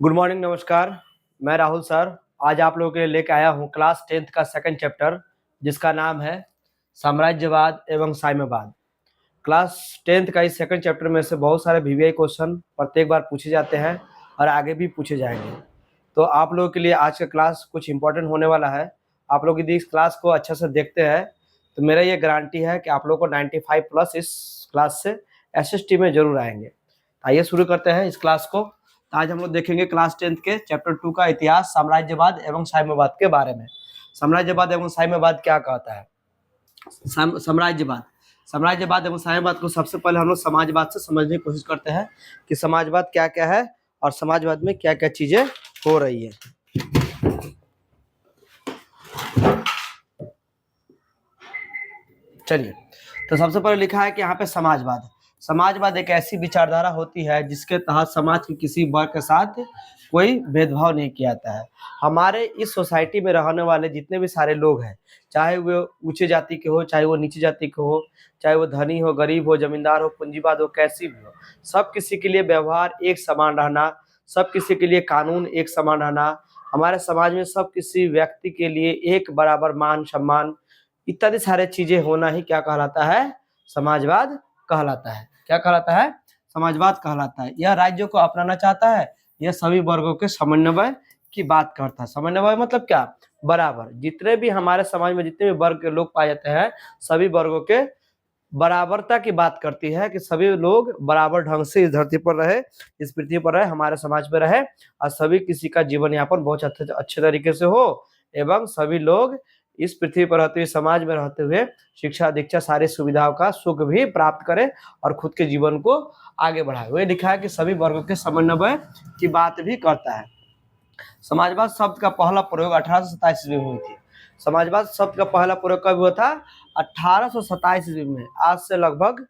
Good morning, नमस्कार। मैं Rahul sir आज आप लोगों के लिए लेके आया हूँ क्लास 10th का सेकंड चैप्टर, जिसका नाम है साम्राज्यवाद एवं साम्यवाद। क्लास 10th का इस सेकंड चैप्टर में से बहुत सारे वीवीआई क्वेश्चन प्रत्येक बार पूछे जाते हैं और आगे भी पूछे जाएंगे। तो आप लोगों के लिए आज का क्लास कुछ इंपॉर्टेंट होने वाला है। आप लोग यदि इस क्लास को अच्छे से देखते हैं तो मेरा ये गारंटी है कि आप लोग को 95 प्लस इस क्लास से एसएसटी में जरूर आएंगे। आइए शुरू करते हैं इस क्लास को। आज हम लोग देखेंगे क्लास 10th के चैप्टर 2 का इतिहास, साम्राज्यवाद एवं साम्यवाद के बारे में। साम्राज्यवाद एवं साम्यवाद क्या कहता है? साम्राज्यवाद साम्राज्यवाद एवं साम्यवाद को सबसे पहले हम लोग समाजवाद से समझने की कोशिश करते हैं कि समाजवाद क्या क्या है और समाजवाद में क्या क्या चीजें हो रही है। चलिए, तो सबसे पहले लिखा है कि यहाँ पे समाजवाद समाजवाद एक ऐसी विचारधारा होती है जिसके तहत समाज के किसी वर्ग के साथ कोई भेदभाव नहीं किया जाता है। हमारे इस सोसाइटी में रहने वाले जितने भी सारे लोग हैं, चाहे वो ऊंचे जाति के हो, चाहे वो नीचे जाति के हो, चाहे वो धनी हो, गरीब हो, जमींदार हो, पूंजीवाद हो, कैसी भी हो, सब किसी के लिए व्यवहार एक समान रहना, सब किसी के लिए कानून एक समान रहना, हमारे समाज में सब किसी व्यक्ति के लिए एक बराबर मान सम्मान इत्यादि सारे चीजें होना ही क्या कहलाता है? समाजवाद कहलाता है। क्या कहलाता है? समाजवाद कहलाता है। यह राज्यों को अपनाना चाहता है, यह सभी वर्गों के समन्वय की बात करता है। समन्वय मतलब क्या? बराबर। जितने भी हमारे समाज में जितने भी वर्ग के लोग पाए जाते हैं, सभी वर्गों के बराबरता की बात करती है कि सभी लोग बराबर ढंग से इस धरती पर रहे, इस पृथ्वी पर रहे, हमारे समाज में रहे और सभी किसी का जीवन यापन बहुत अच्छे तरीके से हो एवं सभी लोग इस पृथ्वी पर रहते हुए, समाज में रहते हुए शिक्षा दीक्षा सारी सुविधाओं का सुख भी प्राप्त करे और खुद के जीवन को आगे बढ़ाए। वही लिखा है कि सभी वर्गों के समन्वय की बात भी करता है। समाजवाद शब्द का पहला प्रयोग 1827 ईस्वी में हुई थी। समाजवाद शब्द का पहला प्रयोग कब हुआ था? 1827 ईस्वी में। आज से लगभग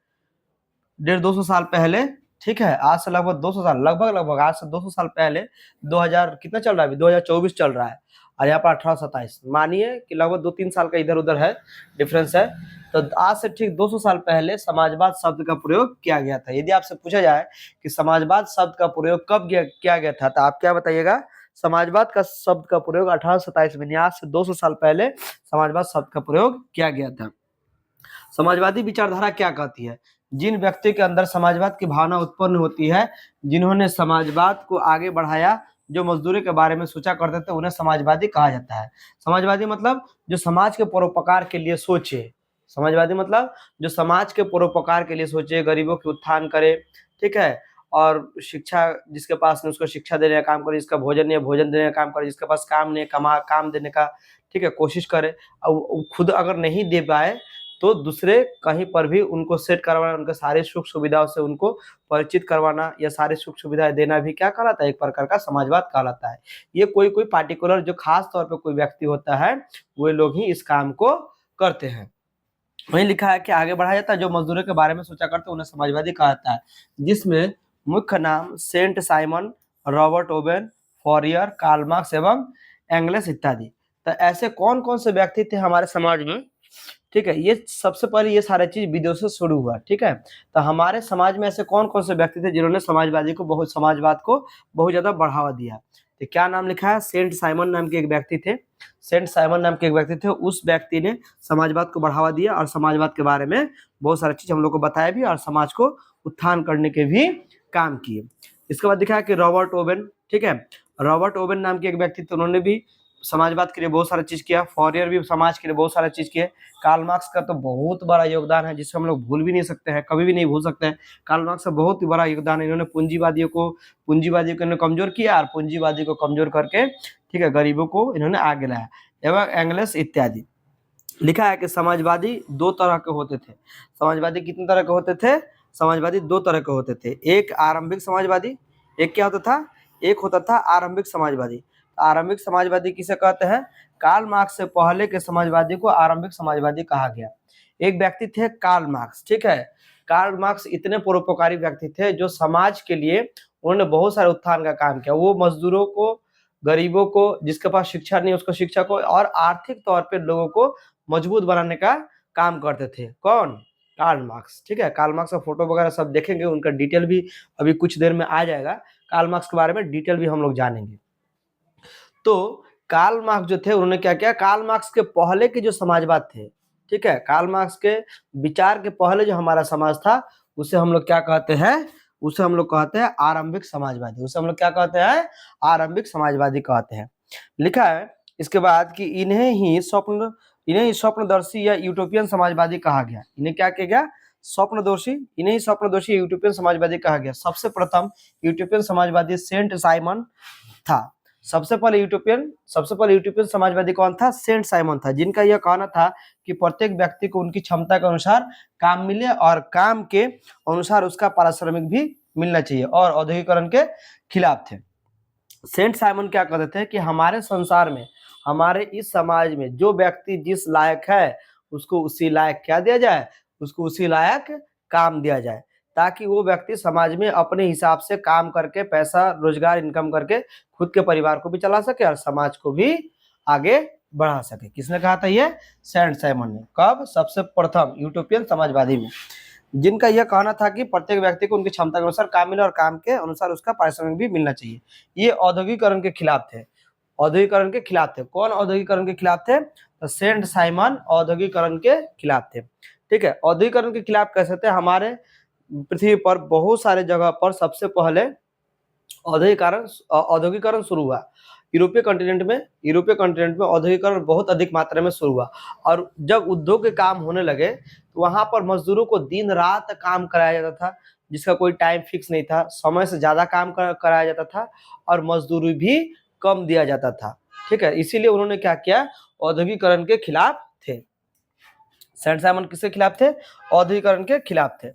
150 साल पहले। ठीक है, आज से लगभग 200 साल, लगभग आज से 200 साल पहले। 2000 कितना चल रहा है अभी? 2024 चल रहा है और यहाँ पर 1827, मानिए कि लगभग 2-3 साल का इधर उधर है, डिफरेंस है। तो आज से ठीक 200 साल पहले समाजवाद शब्द का प्रयोग किया गया था। यदि आपसे पूछा जाए कि समाजवाद शब्द का प्रयोग कब किया गया था, तो आप क्या बताइएगा? समाजवाद का शब्द का प्रयोग 1827 में, आज से 200 साल पहले समाजवाद शब्द का प्रयोग किया गया था। समाजवादी विचारधारा क्या कहती है? जिन व्यक्तियों के अंदर समाजवाद की भावना उत्पन्न होती है, जिन्होंने समाजवाद को आगे बढ़ाया, जो मजदूरी के बारे में सोचा करते थे, उन्हें समाजवादी कहा जाता है। समाजवादी मतलब जो समाज के परोपकार के लिए सोचे। समाजवादी मतलब जो समाज के परोपकार के लिए सोचे, गरीबों के उत्थान करे, ठीक है, और शिक्षा जिसके पास नहीं उसको शिक्षा देने का काम करे, जिसका भोजन नहीं है भोजन देने का काम करे, जिसके पास काम नहीं है काम देने का, ठीक है, कोशिश करे। और खुद अगर नहीं दे पाए तो दूसरे कहीं पर भी उनको सेट करवाना, उनके सारे सुख सुविधाओं से उनको परिचित करवाना या सारी सुख सुविधाएं देना भी क्या कहलाता है? एक प्रकार का समाजवाद कहलाता है। ये कोई पार्टिकुलर जो खास तौर पे कोई व्यक्ति होता है, वो लोग ही इस काम को करते हैं। वहीं लिखा है कि आगे बढ़ाया जाता है, जो मजदूरों के बारे में सोचा करते हैं उन्हें समाजवादी कहा जाता है, जिसमें मुख्य नाम Saint Simon, Robert Owen, Fourier, Karl Marx एवं एंगल्स इत्यादि। तो ऐसे कौन कौन से व्यक्ति थे हमारे समाज में? ठीक है, ये सबसे पहले ये सारी चीज विदेशों से शुरू हुआ। ठीक है, तो हमारे समाज में ऐसे कौन कौन से व्यक्ति थे जिन्होंने समाजवाद को बहुत ज्यादा बढ़ावा दिया? तो क्या नाम लिखा है? सेंट साइमन नाम के एक व्यक्ति थे। सेंट साइमन नाम के एक व्यक्ति थे, उस व्यक्ति ने समाजवाद को बढ़ावा दिया और समाजवाद के बारे में बहुत सारी चीज हम लोग को बताया भी और समाज को उत्थान करने के भी काम किए। इसके बाद दिखा है कि रॉबर्ट ओवेन, ठीक है, रॉबर्ट ओवेन नाम के एक व्यक्ति थे, उन्होंने भी समाजवाद के लिए बहुत सारा चीज किया। फॉरियर भी समाज के लिए बहुत सारा चीज किए। कार्ल मार्क्स का तो बहुत बड़ा योगदान है, जिसे हम लोग भूल भी नहीं सकते हैं, कभी भी नहीं भूल सकते हैं। कार्ल मार्क्स का बहुत ही बड़ा योगदान है। इन्होंने पूंजीवादियों को कमजोर किया और पूंजीवादी को कमजोर करके, ठीक है, गरीबों को इन्होंने आगे लाया, एवं एंगल्स इत्यादि। लिखा है कि समाजवादी दो तरह के होते थे। समाजवादी कितने तरह के होते थे? समाजवादी दो तरह के होते थे। एक आरंभिक समाजवादी, एक क्या होता था? एक होता था आरंभिक समाजवादी। आरंभिक समाजवादी किसे कहते हैं? कार्ल मार्क्स से पहले के समाजवादी को आरंभिक समाजवादी कहा गया। एक व्यक्ति थे कार्ल मार्क्स, ठीक है। कार्ल मार्क्स इतने परोपकारी व्यक्ति थे जो समाज के लिए उन्होंने बहुत सारे उत्थान का काम किया। वो मजदूरों को, गरीबों को, जिसके पास शिक्षा नहीं उसको शिक्षा को, और आर्थिक तौर पे लोगों को मजबूत बनाने का काम करते थे। कौन? कार्ल मार्क्स, ठीक है। कार्ल मार्क्स का फोटो वगैरह सब देखेंगे, उनका डिटेल भी अभी कुछ देर में आ जाएगा। कार्ल मार्क्स के बारे में डिटेल भी हम लोग जानेंगे। तो कार्ल मार्क्स जो थे उन्होंने क्या किया, कार्ल मार्क्स के पहले के जो समाजवाद थे, ठीक है, कार्ल मार्क्स के विचार के पहले जो हमारा समाज था उसे हम लोग क्या कहते हैं, उसे हम लोग कहते हैं आरंभिक समाजवादी। उसे हम लोग क्या कहते हैं, आरंभिक समाजवादी कहते हैं। लिखा है इसके बाद कि इन्हें ही स्वप्नदर्शी या यूटोपियन समाजवादी कहा गया। इन्हें क्या किया गया, स्वप्नदर्शी, इन्हें ही स्वप्नदर्शी यूटोपियन समाजवादी कहा गया। सबसे प्रथम यूटोपियन समाजवादी सेंट साइमन था। सबसे पहले यूटोपियन समाजवादी कौन था, सेंट साइमन था, जिनका यह कहना था कि प्रत्येक व्यक्ति को उनकी क्षमता के अनुसार काम मिले और काम के अनुसार उसका पारिश्रमिक भी मिलना चाहिए, और औद्योगिकरण के खिलाफ थे। सेंट साइमन क्या कहते थे कि हमारे संसार में, हमारे इस समाज में जो व्यक्ति जिस लायक है उसको उसी लायक क्या दिया जाए, उसको उसी लायक काम दिया जाए, ताकि वो व्यक्ति समाज में अपने हिसाब से काम करके पैसा रोजगार इनकम करके खुद के परिवार को भी चला सके और समाज को भी आगे बढ़ा सके। किसने कहा था ये, सेंट साइमन ने। कब, सबसे प्रथम यूटोपियन समाजवादी में, जिनका यह कहना था कि प्रत्येक व्यक्ति को उनकी क्षमता के अनुसार काम मिले और काम के अनुसार उसका पारिश्रमिक भी मिलना चाहिए। ये औद्योगिकरण के खिलाफ थे, औद्योगिकरण के खिलाफ थे। कौन औद्योगिकरण के खिलाफ थे, तो सेंट साइमन औद्योगिकरण के खिलाफ थे। ठीक है, औद्योगिकरण के खिलाफ कैसे थे, हमारे पृथ्वी पर बहुत सारे जगह पर सबसे पहले औद्योगिकरण शुरू हुआ। यूरोपीय कॉन्टिनेंट में औद्योगिकरण बहुत अधिक मात्रा में शुरू हुआ, और जब उद्योग के काम होने लगे तो वहां पर मजदूरों को दिन रात काम कराया जाता था, जिसका कोई टाइम फिक्स नहीं था, समय से ज्यादा काम कराया जाता था और मजदूरी भी कम दिया जाता था। ठीक है, इसीलिए उन्होंने क्या किया, औद्योगिकरण के खिलाफ थे। सेंट साइमन किसके खिलाफ थे, औद्योगिकरण के खिलाफ थे।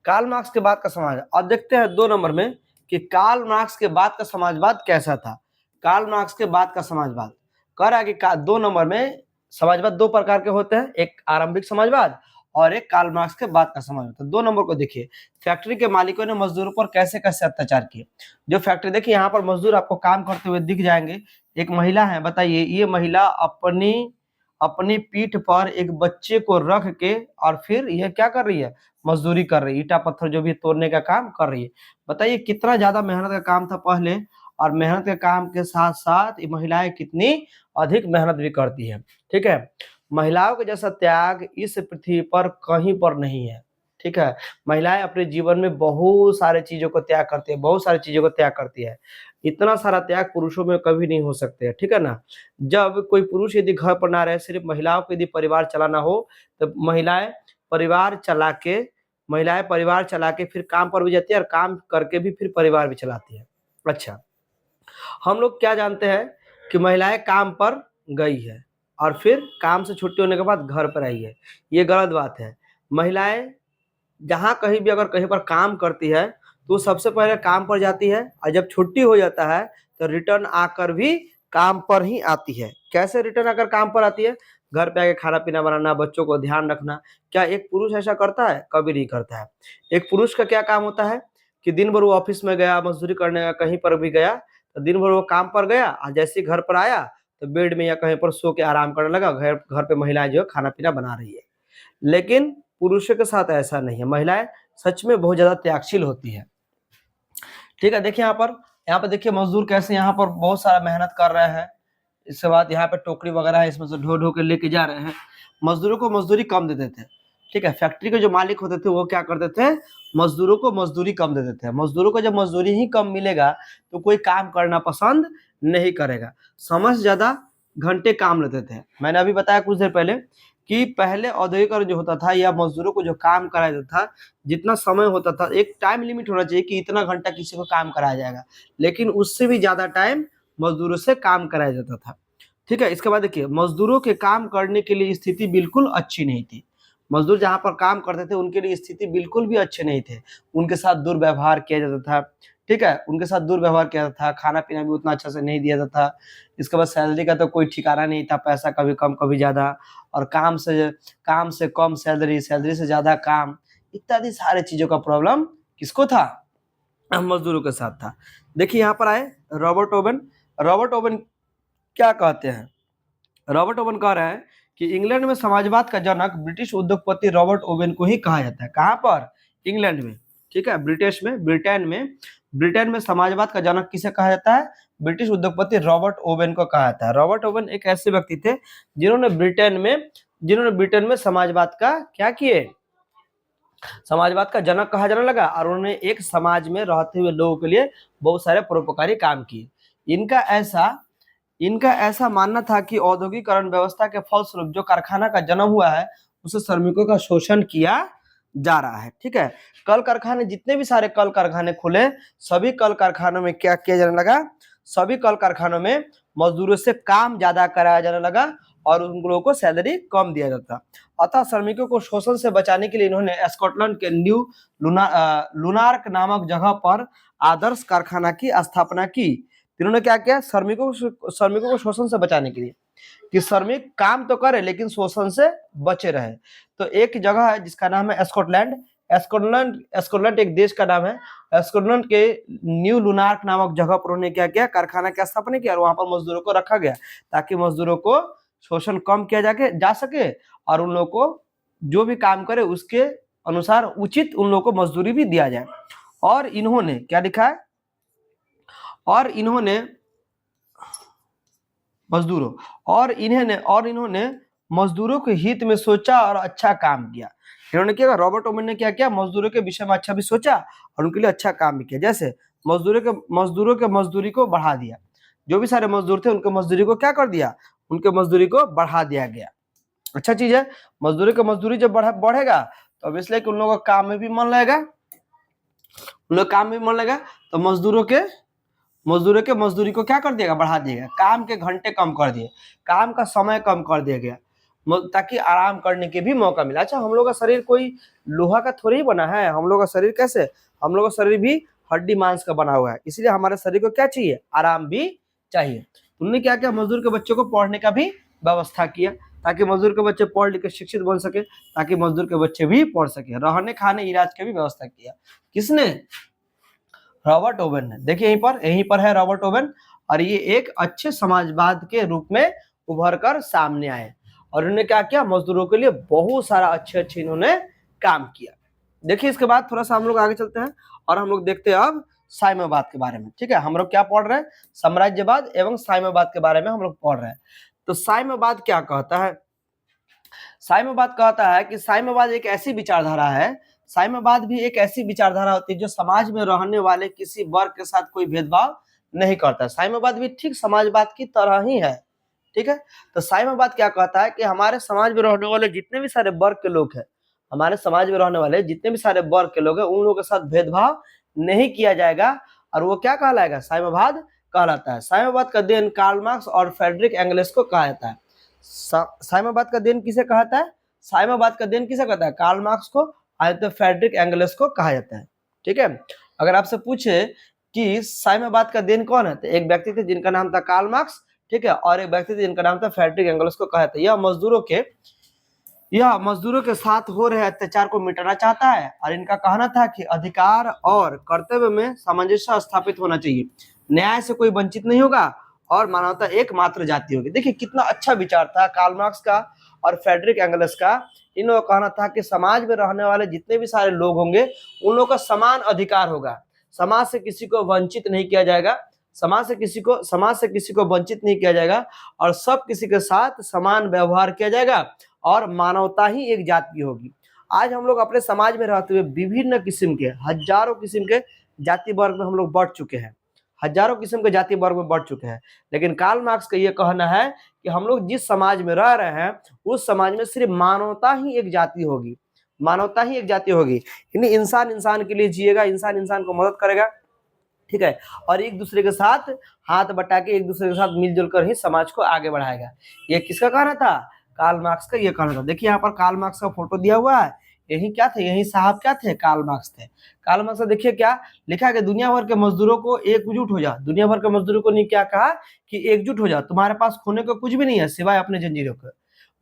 कार्ल मार्क्स के बाद का समाज, अब देखते हैं 2 नंबर में कि कार्ल मार्क्स के बाद का समाजवाद कैसा था। कार्ल मार्क्स के बाद का समाजवाद कह रहा है कि 2 नंबर में समाजवाद 2 प्रकार के होते हैं, एक आरंभिक समाजवाद और एक कार्ल मार्क्स के बाद का समाजवाद। तो 2 नंबर को देखिए, फैक्ट्री के मालिकों ने मजदूरों पर कैसे कैसे अत्याचार किए। जो फैक्ट्री, देखिए यहाँ पर मजदूर आपको काम करते हुए दिख जाएंगे। एक महिला है, बताइए, ये महिला अपनी पीठ पर एक बच्चे को रख के और फिर यह क्या कर रही है, मजदूरी कर रही है, ईटा पत्थर जो भी तोड़ने का काम कर रही है। बताइए कितना ज्यादा मेहनत का काम था पहले, और मेहनत के काम के साथ साथ ये महिलाएं कितनी अधिक मेहनत भी करती है। ठीक है, महिलाओं के जैसा त्याग इस पृथ्वी पर कहीं पर नहीं है। ठीक है, महिलाएं अपने जीवन में बहुत सारे चीजों को त्याग करती है, बहुत सारी चीजों को त्याग करती है। इतना सारा त्याग पुरुषों में कभी नहीं हो सकते है। ठीक है ना, जब कोई पुरुष यदि घर पर ना रहे, सिर्फ महिलाओं को यदि परिवार चलाना हो, तो महिलाएं परिवार चला के फिर काम पर भी जाती है और काम करके भी फिर परिवार भी चलाती है। अच्छा, हम लोग क्या जानते हैं कि महिलाएं काम पर गई है और फिर काम से छुट्टी होने के बाद घर पर आई है, ये गलत बात है। महिलाएं जहाँ कहीं भी अगर कहीं पर काम करती है तो सबसे पहले काम पर जाती है, और जब छुट्टी हो जाता है तो रिटर्न आकर भी काम पर ही आती है। कैसे रिटर्न आकर काम पर आती है, घर पे आके खाना पीना बनाना, बच्चों को ध्यान रखना। क्या एक पुरुष ऐसा करता है, कभी नहीं करता है। एक पुरुष का क्या काम होता है कि दिन भर वो ऑफिस में गया, मजदूरी करने कहीं पर भी गया, तो दिन भर वो काम पर गया और जैसे ही घर पर आया तो बेड में या कहीं पर सो के आराम करने लगा। घर पे महिलाएं जो है खाना पीना बना रही है। लेकिन पुरुषों के साथ ऐसा नहीं है, महिलाएं सच में बहुत ज्यादा त्यागशील होती है। ठीक है, देखिए यहाँ पर देखिए मजदूर कैसे यहाँ पर बहुत सारा मेहनत कर रहे हैं। इसके बाद यहाँ पे टोकरी वगैरह है, इसमें से ढो ढो के लेके जा रहे हैं। मजदूरों को मजदूरी कम देते थे। ठीक है, फैक्ट्री के जो मालिक होते थे वो क्या करते थे, मजदूरों को मजदूरी कम देते थे। मजदूरों को जब मजदूरी ही कम मिलेगा तो कोई काम करना पसंद नहीं करेगा। समय से ज्यादा घंटे काम लेते थे। मैंने अभी बताया कुछ देर पहले कि पहले औद्योगिकरण जो होता था या मजदूरों को जो काम कराया जाता था, जितना समय होता था, एक टाइम लिमिट होना चाहिए कि इतना घंटा किसी को काम कराया जाएगा, लेकिन उससे भी ज्यादा टाइम मजदूरों से काम कराया जाता था। ठीक है, इसके बाद देखिए मजदूरों के काम करने के लिए स्थिति बिल्कुल अच्छी नहीं थी। मजदूर जहाँ पर काम करते थे उनके लिए स्थिति बिल्कुल भी अच्छे नहीं थे। उनके साथ दुर्व्यवहार किया जाता था। ठीक है, उनके साथ दुर्व्यवहार किया जाता था, खाना पीना भी उतना अच्छा से नहीं दिया जाता था। इसके बाद सैलरी का तो कोई ठिकाना नहीं था, पैसा कभी कम कभी ज्यादा, और काम से कम सैलरी, सैलरी से ज्यादा काम, इत्यादि सारे चीजों का प्रॉब्लम किसको था, मजदूरों के साथ था। देखिए यहाँ पर आए रॉबर्ट ओवन क्या कहते हैं। रॉबर्ट ओवन कह रहे हैं कि इंग्लैंड में समाजवाद का जनक ब्रिटिश उद्योगपति रॉबर्ट ओवन को ही कहा जाता है। कहाँ पर, इंग्लैंड में। ठीक है। ब्रिटेन में समाजवाद का जनक किसे कहा जाता है? ब्रिटिश उद्योगपति रॉबर्ट ओवेन को कहा जाता है। रॉबर्ट ओवेन एक ऐसे व्यक्ति थे जिन्होंने ब्रिटेन में समाजवाद का क्या किए, समाजवाद का जनक कहा जाने लगा, और उन्होंने एक समाज में रहते हुए लोगों के लिए बहुत सारे परोपकारी काम किए। इनका ऐसा मानना था कि औद्योगिकरण व्यवस्था के फलस्वरूप जो कारखाना का जन्म हुआ है उसे श्रमिकों का शोषण किया जा रहा है। ठीक है। कल कारखाने, जितने भी सारे कल कारखाने खुले, सभी कल कारखानों में क्या किया जाने लगा, सभी कल कारखानों में मजदूरों से काम ज्यादा कराया जाने लगा और उन लोगों को सैलरी कम दिया जाता। अतः श्रमिकों को शोषण से बचाने के लिए इन्होंने स्कॉटलैंड के न्यू लुनार्क नामक जगह पर आदर्श कारखाना की स्थापना की। इन्होंने क्या किया, श्रमिकों को शोषण से बचाने के लिए कि श्रमिक काम तो करे लेकिन शोषण से बचे रहे। तो एक जगह है जिसका नाम है स्कॉटलैंड एक देश का नाम है। स्कॉटलैंड के न्यू लुनार्क नामक जगह पर उन्होंने क्या किया, कारखाना की स्थापना किया और वहां पर मजदूरों को रखा गया ताकि मजदूरों को शोषण कम किया जा सके और उन लोगों को जो भी काम करे उसके अनुसार उचित उन लोगों को मजदूरी भी दिया जाए। और इन्होंने क्या लिखा है, और इन्होंने मजदूरों के हित में सोचा और अच्छा काम किया। इन्होंने क्या, रॉबर्ट ओवेन ने क्या किया, मजदूरों के विषय में अच्छा भी सोचा और उनके लिए अच्छा काम भी किया। जैसे मजदूरों के मजदूरी को बढ़ा दिया, जो भी सारे मजदूर थे उनके मजदूरी को क्या कर दिया, उनके मजदूरी को बढ़ा दिया गया। अच्छा चीज है, मजदूरी जब बढ़ेगा तो अब इसलिए कि उन लोगों का काम में भी मन लगेगा, तो मजदूरों के मजदूरी को क्या कर दिएगा, बढ़ा दिएगा। काम के घंटे कम कर दिए, काम का समय कम कर दिया गया ताकि आराम करने के भी मौका मिला। अच्छा, हम लोग का शरीर कोई लोहा का थोड़ी ही बना है, हम लोग का शरीर कैसे, हम लोग का शरीर भी हड्डी मांस का बना हुआ है, इसलिए हमारे शरीर को क्या चाहिए, आराम भी चाहिए। उन्होंने क्या किया, मजदूर के बच्चों को पढ़ने का भी व्यवस्था किया ताकि मजदूर के बच्चे पढ़ लिख के शिक्षित बन सके, ताकि मजदूर के बच्चे भी पढ़ सके। रहने खाने इलाज की भी व्यवस्था किया। किसने, रॉबर्ट ओवेन ने। देखिए यहीं पर है रॉबर्ट ओवेन, और ये एक अच्छे समाजवाद के रूप में उभर कर सामने आए और उन्होंने क्या किया, मजदूरों के लिए बहुत सारा अच्छे इन्होंने काम किया। देखिए इसके बाद थोड़ा सा हम लोग आगे चलते हैं और हम लोग देखते हैं अब साम्यवाद के बारे में। ठीक है, हम लोग क्या पढ़ रहे हैं, साम्राज्यवाद एवं साम्यवाद के बारे में हम लोग पढ़ रहे हैं। तो साम्यवाद क्या कहता है, साम्यवाद कहता है कि साम्यवाद एक ऐसी विचारधारा है, साम्यवाद भी एक ऐसी विचारधारा होती है जो समाज में रहने वाले किसी वर्ग के साथ कोई भेदभाव नहीं करता। साम्यवाद भी ठीक समाजवाद की तरह ही है। ठीक है, तो साम्यवाद क्या कहता है कि हमारे समाज में रहने वाले जितने भी सारे वर्ग के लोग हैं, हमारे समाज में रहने वाले जितने भी सारे वर्ग के लोग हैं, उन लोगों के साथ भेदभाव नहीं किया जाएगा, और वो क्या कहलाएगा, साम्यवाद कहलाता है। साम्यवाद का देन कार्ल मार्क्स और फ्रेडरिक एंगल्स को कहा जाता है। साम्यवाद का देन किसे कहता है, साम्यवाद का देन किसे कहता है, कार्ल मार्क्स को, तो फ्रेडरिक एंगल्स को कहा जाता है। ठीक है, अगर आपसे पूछे कि साम्यवाद का देन कौन है, तो एक व्यक्ति थे जिनका नाम था कार्ल मार्क्स, ठीक है, और एक व्यक्ति थे जिनका नाम था फ्रेडरिक एंगल्स को कहा जाता है। यह मजदूरों के साथ हो रहे अत्याचार को मिटाना चाहता है, और इनका कहना था कि अधिकार और कर्तव्य में सामंजस्य स्थापित होना चाहिए, न्याय से कोई वंचित नहीं होगा और मानवता एकमात्र जाति होगी। देखिए कितना अच्छा विचार था कार्ल मार्क्स का और फ्रेडरिक एंगल्स का। इन लोगों का कहना था कि समाज में रहने वाले जितने भी सारे लोग होंगे उन लोगों का समान अधिकार होगा, समाज से किसी को वंचित नहीं किया जाएगा, समाज से किसी को वंचित नहीं किया जाएगा, और सब किसी के साथ समान व्यवहार किया जाएगा, और मानवता ही एक जाति होगी। आज हम लोग अपने समाज में रहते हुए विभिन्न किस्म के, हजारों किस्म के जाति वर्ग में हम लोग बढ़ चुके हैं, हजारों किस्म के जाति वर्ग में बढ़ चुके हैं, लेकिन कार्ल मार्क्स का ये कहना है कि हम लोग जिस समाज में रह रहे हैं उस समाज में सिर्फ मानवता ही एक जाति होगी, मानवता ही एक जाति होगी। यानी इंसान इंसान के लिए जिएगा, इंसान इंसान को मदद करेगा, ठीक है, और एक दूसरे के साथ हाथ बटा के एक दूसरे के साथ मिलजुल कर ही समाज को आगे बढ़ाएगा। ये किसका कहना था, कार्ल मार्क्स का ये कहना था। देखिए यहाँ पर कार्ल मार्क्स का फोटो दिया हुआ है, यही क्या थे, यही साहब क्या थे, कार्ल मार्क्स थे। कार्ल मार्क्स देखिए क्या लिखा है कि दुनिया भर के मजदूरों को एकजुट हो जा, दुनिया भर के मजदूरों को नहीं क्या कहा कि एकजुट हो जा, तुम्हारे पास खोने को कुछ भी नहीं है सिवाय अपने जंजीरों के।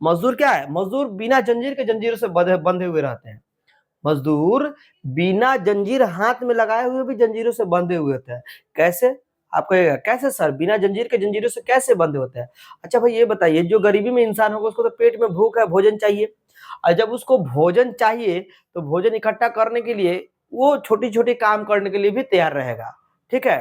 मजदूर क्या है, मजदूर बिना जंजीर के जंजीरों से बंधे हुए रहते हैं, मजदूर बिना जंजीर हाथ में लगाए हुए भी जंजीरों से बंधे हुए थे। कैसे, आपको कैसे सर, बिना जंजीर के जंजीरों से कैसे बंधे होते हैं। अच्छा भाई ये बताइए, जो गरीबी में इंसान होगा उसको तो पेट में भूख है, भोजन चाहिए, और जब उसको भोजन चाहिए तो भोजन इकट्ठा करने के लिए वो छोटी छोटी काम करने के लिए भी तैयार रहेगा। ठीक है,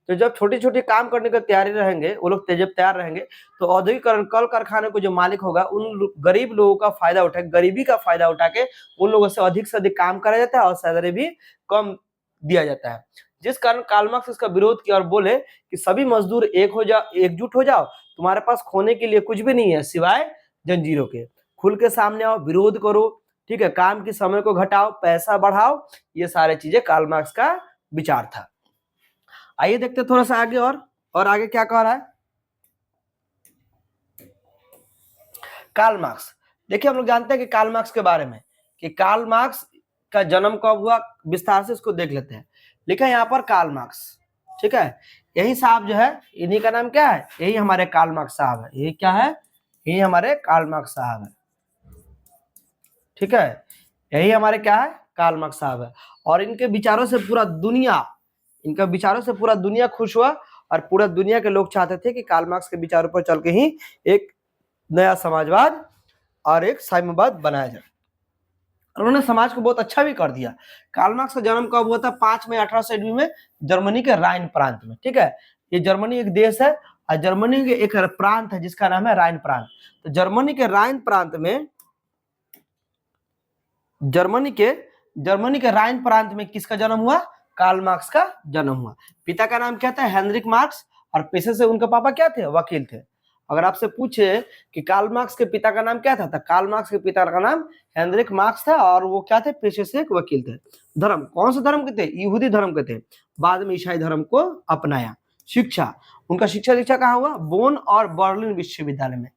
तो जब छोटी छोटी काम करने की तैयारी रहेंगे वो लोग, जब तैयार रहेंगे तो औद्योगिकरण, कल कारखाने को जो मालिक होगा उन गरीब लोगों का फायदा उठा, गरीबी का फायदा उठा के उन लोगों से अधिक काम कराया जाता है और सैलरी भी कम दिया जाता है। जिस कारण कार्ल मार्क्स इसका विरोध किया और बोले कि सभी मजदूर एकजुट हो जाओ, तुम्हारे पास खोने के लिए कुछ भी नहीं है सिवाय जंजीरों के, खुल के सामने आओ, विरोध करो, ठीक है, काम के समय को घटाओ, पैसा बढ़ाओ, ये सारे चीजें कार्ल मार्क्स का विचार था। आइए देखते हैं थोड़ा सा आगे और आगे क्या कह रहा है कार्ल मार्क्स। देखिए हम लोग जानते हैं कि कार्ल मार्क्स के बारे में कि कार्ल मार्क्स का जन्म कब हुआ, विस्तार से इसको देख लेते हैं। लिखा है यहाँ पर कार्ल मार्क्स, ठीक है, यही साहब जो है इन्हीं का नाम क्या है, यही हमारे कार्ल मार्क्स साहब है। यही क्या है, यही हमारे कार्ल मार्क्स साहब है, ठीक है, यही हमारे क्या है, कार्ल मार्क्स साहब है। और इनके विचारों से पूरा दुनिया, इनका विचारों से पूरा दुनिया खुश हुआ और पूरा दुनिया के लोग चाहते थे कि कार्ल मार्क्स के विचारों पर चल के ही एक नया समाजवाद और एक साम्यवाद बनाया जाए। उन्होंने समाज को बहुत अच्छा भी कर दिया। कार्ल मार्क्स का जन्म कब हुआ था, 5 मई 1800 में जर्मनी के राइन प्रांत में, ठीक है, ये जर्मनी एक देश है और जर्मनी के एक प्रांत है जिसका नाम है राइन प्रांत। तो जर्मनी के राइन प्रांत में, जर्मनी के राइन प्रांत में किसका जन्म हुआ, कार्ल मार्क्स का जन्म हुआ। पिता का नाम क्या था, हेनरिक मार्क्स, और पेशे से उनके पापा क्या थे, वकील थे। अगर आपसे पूछे कि कार्ल मार्क्स के पिता का नाम क्या था, तो कार्ल मार्क्स के पिता का नाम हेनरिक मार्क्स था और वो क्या थे, पेशे से एक वकील थे। धर्म कौन से धर्म के थे, यहूदी धर्म के थे, बाद में ईसाई धर्म को अपनाया। शिक्षा, उनका शिक्षा दीक्षा कहाँ हुआ, बोन और बर्लिन विश्वविद्यालय में,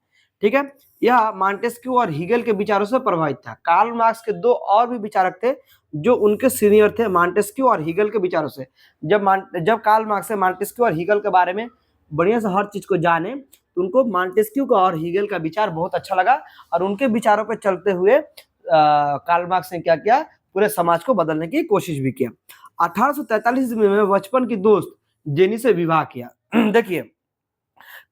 ठीक है। यह मॉन्टेस्क्यू और हीगल के विचारों से प्रभावित था। कार्ल मार्क्स के दो और भी विचारक थे जो उनके सीनियर थे, मॉन्टेस्क्यू और हीगल के विचारों से। जब कार्ल मार्क्स से मॉन्टेस्क्यू और हीगल के बारे में बढ़िया से हर चीज को जाने तो उनको मॉन्टेस्क्यू का और हीगल का विचार बहुत अच्छा लगा और उनके विचारों पर चलते हुए कार्ल मार्क्स ने क्या किया, पूरे समाज को बदलने की कोशिश भी किया। 1843 में बचपन की दोस्त जेनी से विवाह किया। देखिए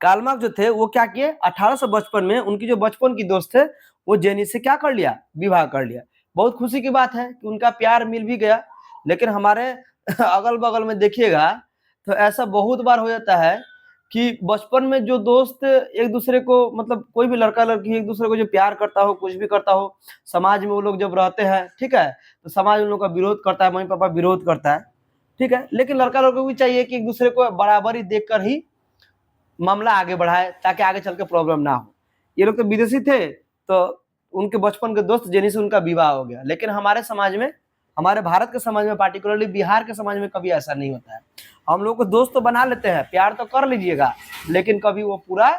कार्ल मार्क्स जो थे वो क्या किए, 1855 में उनकी जो बचपन की दोस्त थे वो जेनी से क्या कर लिया, विवाह कर लिया। बहुत खुशी की बात है कि उनका प्यार मिल भी गया, लेकिन हमारे अगल बगल में देखिएगा तो ऐसा बहुत बार हो जाता है कि बचपन में जो दोस्त एक दूसरे को, मतलब कोई भी लड़का लड़की एक दूसरे को जो प्यार करता हो, कुछ भी करता हो, समाज में वो लोग जब रहते हैं, ठीक है, तो समाज उन लोग का विरोध करता है, मम्मी पापा विरोध करता है, ठीक है, लेकिन लड़का लड़की को भी चाहिए कि एक दूसरे को बराबरी देखकर ही मामला आगे बढ़ाए ताकि आगे चल के प्रॉब्लम ना हो। ये लोग तो विदेशी थे तो उनके बचपन के दोस्त जेनी से उनका विवाह हो गया, लेकिन हमारे समाज में, हमारे भारत के समाज में, पार्टिकुलरली बिहार के समाज में कभी ऐसा नहीं होता है। हम लोग को दोस्त तो बना लेते हैं, प्यार तो कर लीजिएगा, लेकिन कभी वो पूरा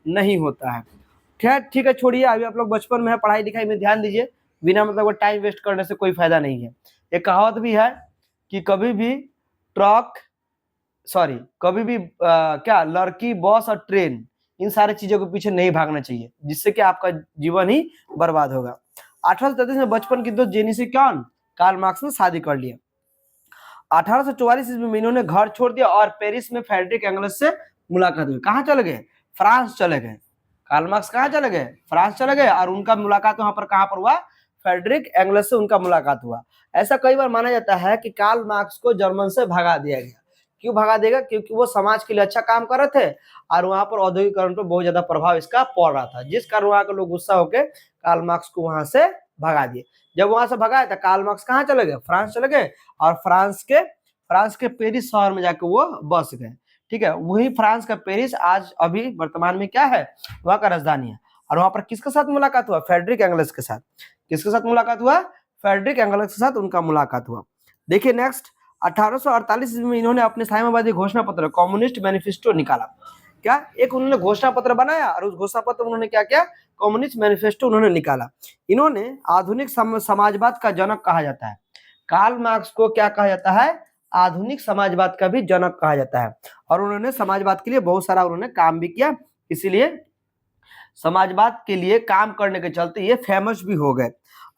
नहीं होता है। खैर ठीक है, छोड़िए, अभी आप लोग बचपन में है, पढ़ाई लिखाई में ध्यान दीजिए, बिना मतलब टाइम वेस्ट करने से कोई फायदा नहीं है। एक कहावत भी है कि कभी भी कभी भी क्या लड़की, बॉस और ट्रेन, इन सारी चीजों के पीछे नहीं भागना चाहिए, जिससे कि आपका जीवन ही बर्बाद होगा। 1833 में बचपन की दोस्त जेनी से कार्ल मार्क्स ने शादी कर लिया। 1844 ईस्वी में इन्होंने घर छोड़ दिया और पेरिस में फ्रेडरिक एंगल्स से मुलाकात हुई। कहाँ चले गए, फ्रांस चले गए। कार्ल मार्क्स कहाँ चले गए, फ्रांस चले गए, और उनका मुलाकात वहां पर कहाँ पर हुआ, फ्रेडरिक एंगल्स से उनका मुलाकात हुआ। ऐसा कई बार माना जाता है कि कार्ल मार्क्स को जर्मन से भगा दिया गया। क्यों भगा देगा, क्योंकि वो समाज के लिए अच्छा काम कर रहे थे और वहां पर औद्योगिकरण पर बहुत ज्यादा प्रभाव इसका पड़ रहा था, जिस कारण वहां के लोग गुस्सा होकर कार्ल मार्क्स को वहां से भगा दिए। जब वहां से भगाया तो कार्ल मार्क्स कहाँ चले गए, फ्रांस चले गए, और फ्रांस के पेरिस शहर में जाकर वो बस गए, ठीक है। वही फ्रांस का पेरिस आज अभी वर्तमान में क्या है, वहां का राजधानी है। और वहां पर किसके साथ मुलाकात हुआ, फ्रेडरिक एंगल्स के साथ। किसके साथ मुलाकात हुआ, फ्रेडरिक एंगल्स के साथ उनका मुलाकात हुआ। देखिए नेक्स्ट, 1848 में इन्होंने अपने साम्यवादी घोषणा पत्र कम्युनिस्ट मैनिफेस्टो निकाला। क्या, एक उन्होंने घोषणा पत्र बनाया और उस घोषणा पत्र में उन्होंने क्या किया, कम्युनिस्ट मैनिफेस्टो उन्होंने निकाला। इन्होंने आधुनिक समाजवाद का जनक कहा जाता है। कार्ल मार्क्स को क्या कहा जाता है, आधुनिक समाजवाद का भी जनक कहा जाता है। और उन्होंने समाजवाद के लिए बहुत सारा उन्होंने काम भी किया, इसीलिए समाजवाद के लिए काम करने के चलते ये फेमस भी हो गए।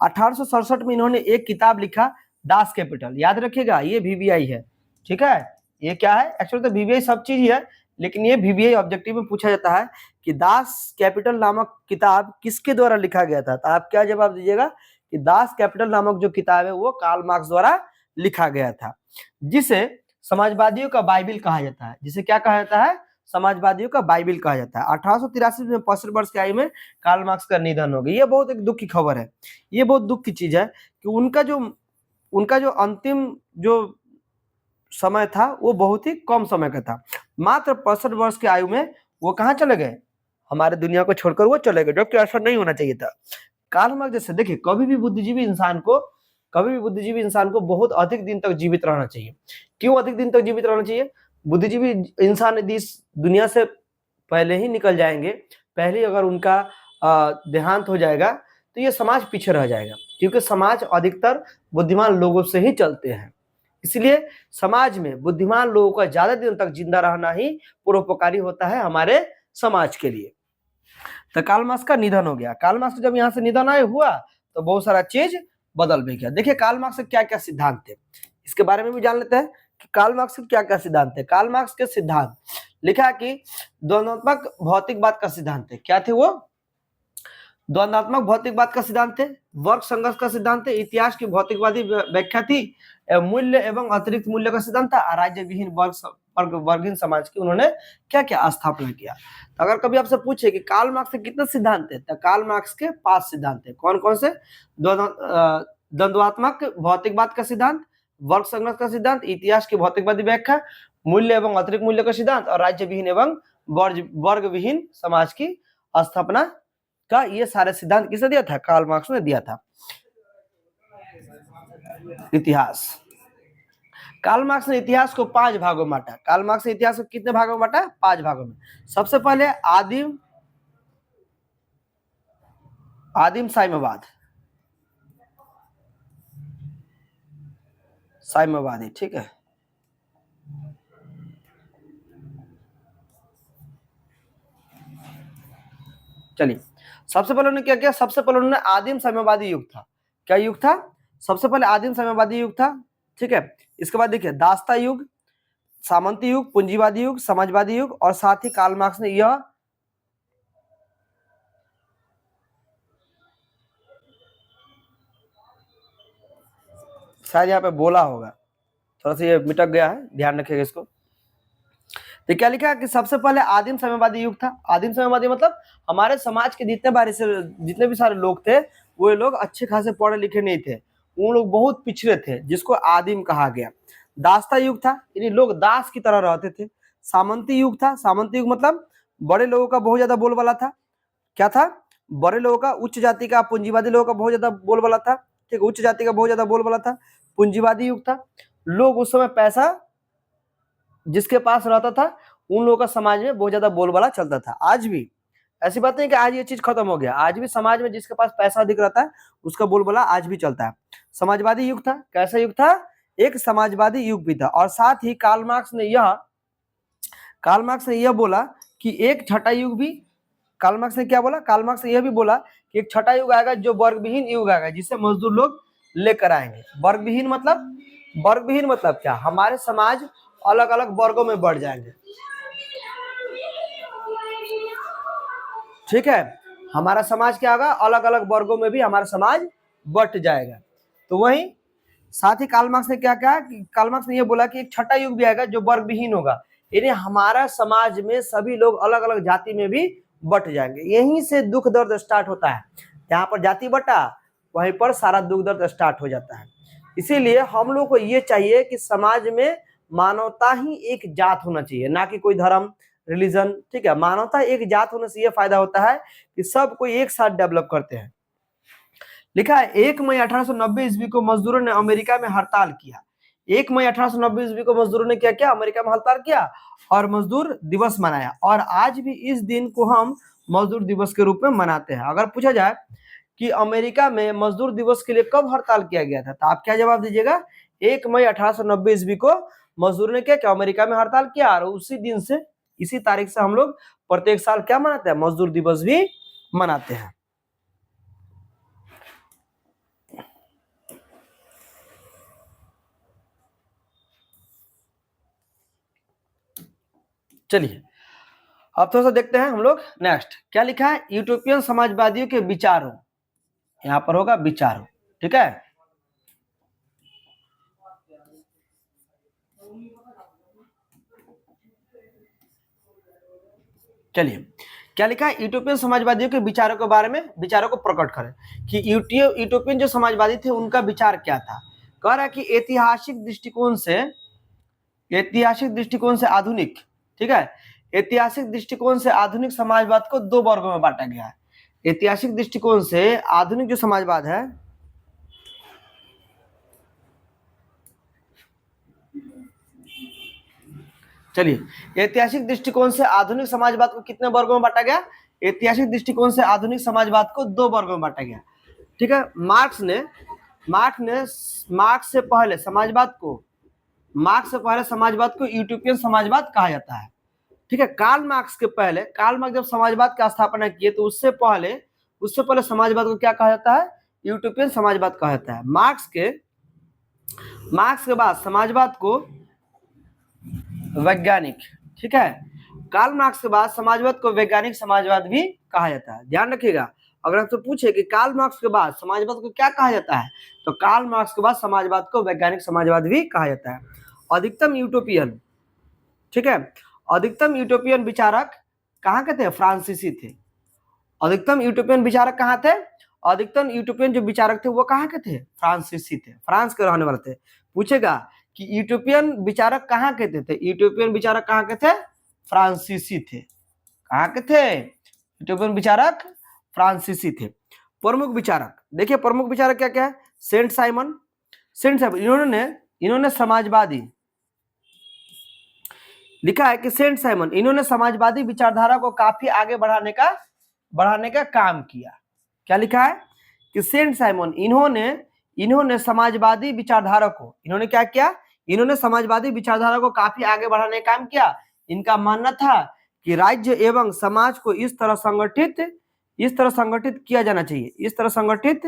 1867 में इन्होंने एक किताब लिखा, दास कैपिटल। याद रखिएगा ये VBI है, ठीक है, ये क्या है, एक्चुअली तो VBI सब चीज ही है, लेकिन ये VBI ऑब्जेक्टिव में पूछा जाता है कि दास कैपिटल नामक किताब किसके द्वारा लिखा गया था। तो आप क्या जवाब दीजिएगा कि दास कैपिटल नामक जो किताब है वो कार्ल मार्क्स द्वारा लिखा गया था, जिसे समाजवादियों का बाइबिल कहा जाता है। जिसे क्या कहा जाता है? समाजवादियों का बाइबिल कहा जाता है। 1883 में 65 वर्ष की आयु में कार्ल मार्क्स का निधन हो गया। ये बहुत एक दुख की खबर है, ये बहुत दुख की चीज है कि उनका जो अंतिम जो समय था वो बहुत ही कम समय का था। मात्र 65 वर्ष की आयु में वो कहाँ चले गए? हमारे दुनिया को छोड़कर वो चले गए, जबकि ऐसा नहीं होना चाहिए था। कार्ल मार्क्स जैसे देखिए, कभी भी बुद्धिजीवी इंसान को बहुत अधिक दिन तक जीवित रहना चाहिए। क्यों अधिक दिन तक जीवित रहना चाहिए? बुद्धिजीवी इंसान यदि इस दुनिया से पहले ही निकल जाएंगे, पहले ही अगर उनका देहांत हो जाएगा, तो ये समाज पीछे रह जाएगा, क्योंकि समाज अधिकतर बुद्धिमान लोगों से ही चलते हैं। इसलिए समाज में बुद्धिमान लोगों का ज्यादा दिन तक जिंदा रहना ही परोपकारी होता है हमारे समाज के लिए। तो कार्ल मार्क्स का निधन हो गया। कार्ल मार्क्स जब यहाँ से निधन हुआ तो बहुत सारा चीज बदल भी गया। देखिए कार्ल मार्क्स के क्या क्या सिद्धांत थे, इसके बारे में भी जान लेते हैं कि कार्ल मार्क्स के क्या क्या सिद्धांत थे। कार्ल मार्क्स के सिद्धांत लिखा कि द्वंद्वात्मक भौतिकवाद का सिद्धांत थे। क्या थे वो? द्वंद्वात्मक भौतिकवाद का सिद्धांत थे, वर्ग संघर्ष का सिद्धांत थे, इतिहास की भौतिकवादी व्याख्या थी, मूल्य एवं अतिरिक्त मूल्य का सिद्धांत था, राज्य विहीन वर्गहीन समाज की उन्होंने क्या क्या स्थापना किया। तो अगर कभी आपसे पूछे कि कार्ल मार्क्स के कितने सिद्धांत थे, तो कार्ल मार्क्स के 5 सिद्धांत थे। कौन कौन से? द्वंद्वात्मक भौतिकवाद का सिद्धांत, वर्ग संघर्ष का सिद्धांत, इतिहास की भौतिकवादी व्याख्या, मूल्य एवं अतिरिक्त मूल्य का सिद्धांत और राज्य विहीन एवं वर्ग विहीन समाज की स्थापना का ये सारे सिद्धांत किसने दिया था? कार्ल मार्क्स ने दिया था। इतिहास, कार्ल मार्क्स ने इतिहास को 5 भागों में बांटा। कार्ल मार्क्स ने इतिहास को कितने भागों में बांटा? 5 भागों में। सबसे पहले आदिम साम्यवादी, ठीक है। चलिए, सबसे पहले उन्होंने क्या किया? सबसे पहले उन्होंने आदिम साम्यवादी युग था। क्या युग था? सबसे पहले आदिम साम्यवादी युग था, ठीक है। इसके बाद देखिए दासता युग, सामंती युग, पूंजीवादी युग, समाजवादी युग और साथ ही कार्ल मार्क्स ने यह शायद यहाँ पे बोला होगा, थोड़ा सा ये मिटक गया है, ध्यान रखिएगा इसको। तो क्या लिखा है कि सबसे पहले आदिम साम्यवादी युग था। आदिम साम्यवादी मतलब हमारे समाज के जितने भी सारे लोग थे, वो लोग अच्छे खासे पढ़े लिखे नहीं थे, वो लोग बहुत पिछड़े थे, जिसको आदिम कहा गया। दासता युग था, यानी लोग दास की तरह रहते थे। सामंती युग था, सामंती युग मतलब बड़े लोगों का बहुत ज्यादा बोलबाला था। क्या था? बड़े लोगों का, उच्च जाति का, पूंजीवादी लोगों का बहुत ज्यादा बोलबाला था, ठीक है। उच्च जाति का बहुत ज्यादा बोलबाला था। पूंजीवादी युग था, लोग उस समय पैसा जिसके पास रहता था उन लोगों का समाज में बहुत ज्यादा बोलबाला चलता था। आज भी ऐसी बात नहीं कि आज ये चीज खत्म हो गया, आज भी समाज में जिसके पास पैसा अधिक रहता है उसका बोलबाला आज भी चलता है। समाजवादी युग था, कैसा युग था? एक समाजवादी युग भी था। और साथ ही कार्ल मार्क्स ने यह बोला कि एक छठा युग भी, कार्ल मार्क्स ने क्या बोला? कार्ल मार्क्स ने यह भी बोला कि एक छठा युग आएगा जो वर्गविहीन युग आएगा, जिसे मजदूर लोग लेकर आएंगे। वर्गविहीन मतलब क्या? हमारे समाज अलग अलग वर्गों में बढ़ जाएंगे, ठीक है। हमारा समाज क्या होगा? अलग अलग वर्गों में भी हमारा समाज बट जाएगा। तो वही साथ ही कार्ल मार्क्स ने क्या कहा कि कार्ल मार्क्स ने यह बोला कि एक छठा युग भी आएगा जो वर्गविहीन होगा, यानी हमारा समाज में सभी लोग अलग अलग जाति में भी बट जाएंगे। यहीं से दुख दर्द स्टार्ट होता है, जहां पर जाति बटा वहीं पर सारा दुख दर्द स्टार्ट हो जाता है। इसीलिए हम लोग को ये चाहिए कि समाज में मानवता ही एक जात होना चाहिए, ना कि कोई धर्म, रिलीजन, ठीक है। मानवता एक जात होने से ये फायदा होता है कि सब कोई एक साथ डेवलप करते हैं। लिखा है 1 मई 1890 ईस्वी को मजदूरों ने अमेरिका में हड़ताल किया। 1 मई 1890 ईस्वी को मजदूरों ने क्या किया? अमेरिका में हड़ताल किया और मजदूर दिवस मनाया। और आज भी इस दिन को हम मजदूर दिवस के रूप में मनाते हैं। अगर पूछा जाए कि अमेरिका में मजदूर दिवस के लिए कब हड़ताल किया गया था, तो आप क्या जवाब दीजिएगा? 1 मई 1890 ईस्वी को मजदूर ने क्या अमेरिका में हड़ताल किया, और उसी दिन से, इसी तारीख से हम लोग प्रत्येक साल क्या मनाते हैं? मजदूर दिवस भी मनाते हैं। चलिए अब थोड़ा सा देखते हैं हम लोग नेक्स्ट क्या लिखा है। यूटोपियन समाजवादियों के विचारों, यहां पर होगा विचारों, ठीक है। चलिए क्या लिखा है, यूटोपियन समाजवादियों के विचारों के बारे में, विचारों को प्रकट करें कि यूटोपियन जो समाजवादी थे उनका विचार क्या था। कह रहा है कि ऐतिहासिक दृष्टिकोण से आधुनिक, ठीक है, ऐतिहासिक दृष्टिकोण से आधुनिक समाजवाद को दो वर्गों में बांटा गया है। ऐतिहासिक दृष्टिकोण से आधुनिक जो समाजवाद है, चलिए ऐतिहासिक दृष्टिकोण से आधुनिक समाजवाद को कितने वर्गों में बांटा गया, ऐतिहासिक दृष्टिकोण से आधुनिक समाजवाद को दो वर्गों में बांटा गया। ठीक है, मार्क्स से पहले समाजवाद को यूटोपियन समाजवाद कहा जाता है। ठीक है, कार्ल मार्क्स जब समाजवाद की स्थापना किए तो उससे पहले समाजवाद को क्या कहा जाता है, यूटोपियन समाजवाद कहा जाता है। मार्क्स के बाद समाजवाद को वैज्ञानिक, ठीक है, कार्ल मार्क्स के बाद समाजवाद को वैज्ञानिक समाजवाद भी कहा जाता है। ध्यान रखिएगा, अगर आपसे पूछे कि कार्ल मार्क्स के बाद समाजवाद को क्या कहा जाता है, तो कार्ल मार्क्स के बाद समाजवाद को वैज्ञानिक समाजवाद भी कहा जाता है। अधिकतम यूटोपियन, ठीक है, अधिकतम यूटोपियन विचारक कहाँ के थे, फ्रांसीसी थे। अधिकतम यूटोपियन विचारक कहाँ थे, अधिकतम यूटोपियन जो विचारक थे वो कहाँ के थे, फ्रांसीसी थे, फ्रांस के रहने वाले थे। पूछेगा कि यूटोपियन विचारक कहाँ के थे, यूटोपियन विचारक कहाँ के थे, फ्रांसीसी थे। कहाँ के थे, यूटोपियन विचारक फ्रांसीसी थे। प्रमुख विचारक, देखिए प्रमुख विचारक क्या क्या है, सेंट साइमन, इन्होंने समाजवादी, लिखा है कि सेंट साइमन इन्होंने समाजवादी विचारधारा को काफी आगे बढ़ाने का काम किया। क्या लिखा है कि सेंट साइमन इन्होंने समाजवादी विचारधारा को, इन्होंने क्या किया, इन्होंने समाजवादी विचारधारा को काफी आगे बढ़ाने का काम किया। इनका मानना था कि राज्य एवं समाज को इस तरह संगठित किया जाना चाहिए, इस तरह संगठित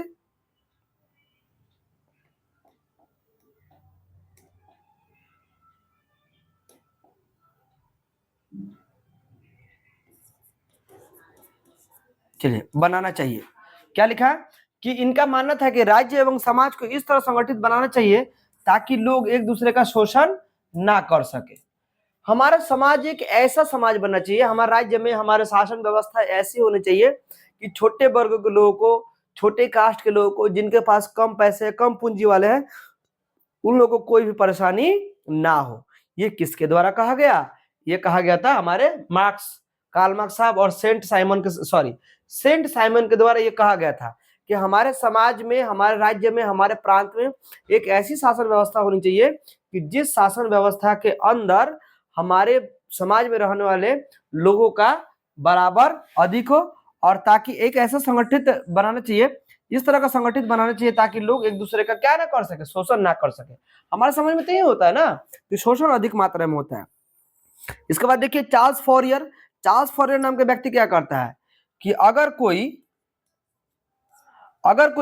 चलिए बनाना चाहिए। क्या लिखा है कि इनका मानना था कि राज्य एवं समाज को इस तरह संगठित बनाना चाहिए ताकि लोग एक दूसरे का शोषण ना कर सके। हमारा समाज एक ऐसा समाज बनना चाहिए, हमारे राज्य में हमारे शासन व्यवस्था ऐसी होनी चाहिए कि छोटे वर्ग के लोगों को, छोटे कास्ट के लोगों को, जिनके पास कम पैसे, कम पूंजी वाले हैं, उन लोगों को कोई भी परेशानी ना हो। ये किसके द्वारा कहा गया, ये कहा गया था हमारे कार्ल मार्क्स साहब और सेंट साइमन के द्वारा ये कहा गया था कि हमारे समाज में, हमारे राज्य में, हमारे प्रांत में एक ऐसी शासन व्यवस्था होनी चाहिए कि जिस शासन व्यवस्था के अंदर हमारे समाज में रहने वाले लोगों का बराबर अधिक हो, और ताकि एक ऐसा संगठित बनाना चाहिए, इस तरह का संगठित बनाना चाहिए ताकि लोग एक दूसरे का क्या ना कर सके, शोषण ना कर सके। हमारे समाज में तो ये होता है ना कि शोषण अधिक मात्रा में होता है। इसके बाद देखिए चार्ल्स फॉरियर नाम के व्यक्ति क्या करता है कि अगर कोई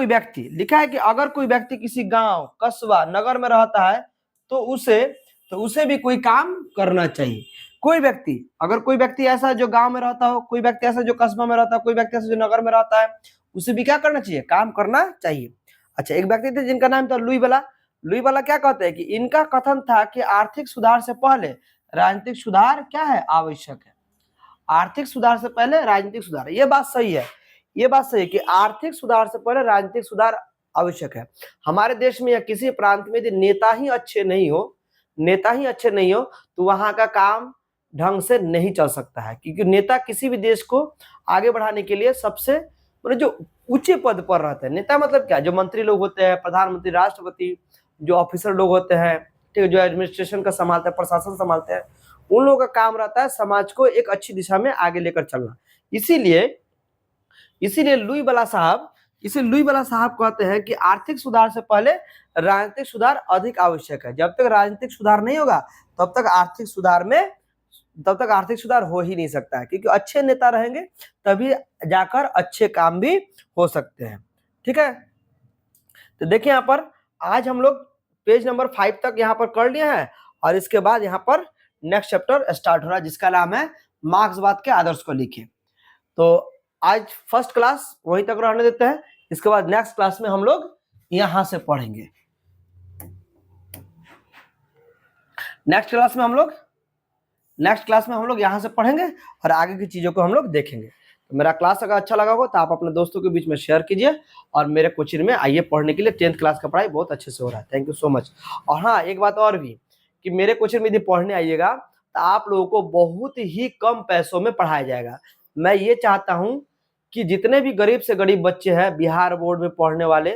व्यक्ति, लिखा है कि अगर कोई व्यक्ति किसी गांव, कस्बा, नगर में रहता है तो उसे भी कोई काम करना चाहिए। अगर कोई व्यक्ति ऐसा जो गांव में रहता हो, कोई व्यक्ति ऐसा जो कस्बा में रहता है, कोई व्यक्ति ऐसा जो नगर में रहता है, उसे भी क्या करना चाहिए, काम करना चाहिए। अच्छा, एक व्यक्ति थे जिनका नाम था लुई वाला क्या कहते हैं कि इनका कथन था कि आर्थिक सुधार से पहले राजनीतिक सुधार क्या है, आवश्यक है। आर्थिक सुधार से पहले राजनीतिक सुधार, ये बात सही है कि आर्थिक सुधार से पहले राजनीतिक सुधार आवश्यक है। हमारे देश में या किसी प्रांत में यदि नेता ही अच्छे नहीं हो तो वहां का काम ढंग से नहीं चल सकता है, क्योंकि नेता किसी भी देश को आगे बढ़ाने के लिए सबसे मतलब जो ऊंचे पद पर रहते हैं, नेता मतलब क्या, जो मंत्री लोग होते हैं, प्रधानमंत्री, राष्ट्रपति, जो ऑफिसर लोग होते हैं, ठीक है, जो एडमिनिस्ट्रेशन का संभालते हैं, प्रशासन संभालते हैं, उन लोगों का काम रहता है समाज को एक अच्छी दिशा में आगे लेकर चलना। इसीलिए लुई वाला साहब कहते हैं कि आर्थिक सुधार से पहले राजनीतिक सुधार अधिक आवश्यक है। जब तक राजनीतिक सुधार नहीं होगा तब तक आर्थिक सुधार हो ही नहीं सकता है, क्योंकि अच्छे नेता रहेंगे तभी जाकर अच्छे काम भी हो सकते हैं। ठीक है, तो देखिए यहाँ पर आज हम लोग पेज नंबर 5 तक यहाँ पर कर लिए हैं, और इसके बाद यहाँ पर नेक्स्ट चैप्टर स्टार्ट हो रहा है जिसका नाम है मार्क्सवाद के आदर्श को लिखे। तो आज फर्स्ट क्लास वहीं तक रहने देते हैं, इसके बाद नेक्स्ट क्लास में हम लोग यहां से पढ़ेंगे। नेक्स्ट क्लास में हम लोग नेक्स्ट क्लास में हम लोग यहाँ से पढ़ेंगे और आगे की चीज़ों को हम लोग देखेंगे। तो मेरा क्लास अगर अच्छा लगा हो तो आप अपने दोस्तों के बीच में शेयर कीजिए और मेरे कोचिंग में आइए पढ़ने के लिए। 10th क्लास का पढ़ाई बहुत अच्छे से हो रहा है। Thank you so much. और हाँ, एक बात और भी कि मेरे कोचिंग में यदि पढ़ने आइएगा तो आप लोगों को बहुत ही कम पैसों में पढ़ाया जाएगा। मैं ये चाहता हूँ कि जितने भी गरीब से गरीब बच्चे हैं बिहार बोर्ड में पढ़ने वाले,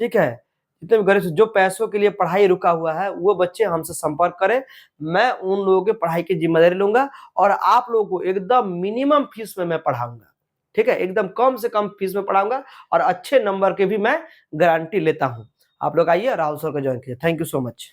ठीक है, जितने भी गरीब से जो पैसों के लिए पढ़ाई रुका हुआ है, वो बच्चे हमसे संपर्क करें। मैं उन लोगों की पढ़ाई की जिम्मेदारी लूंगा और आप लोगों को एकदम मिनिमम फीस में मैं पढ़ाऊंगा। ठीक है, एकदम कम से कम फीस में पढ़ाऊंगा और अच्छे नंबर के भी मैं गारंटी लेता हूं। आप लोग आइए राहुल सर को ज्वाइन कीजिए। Thank you so much.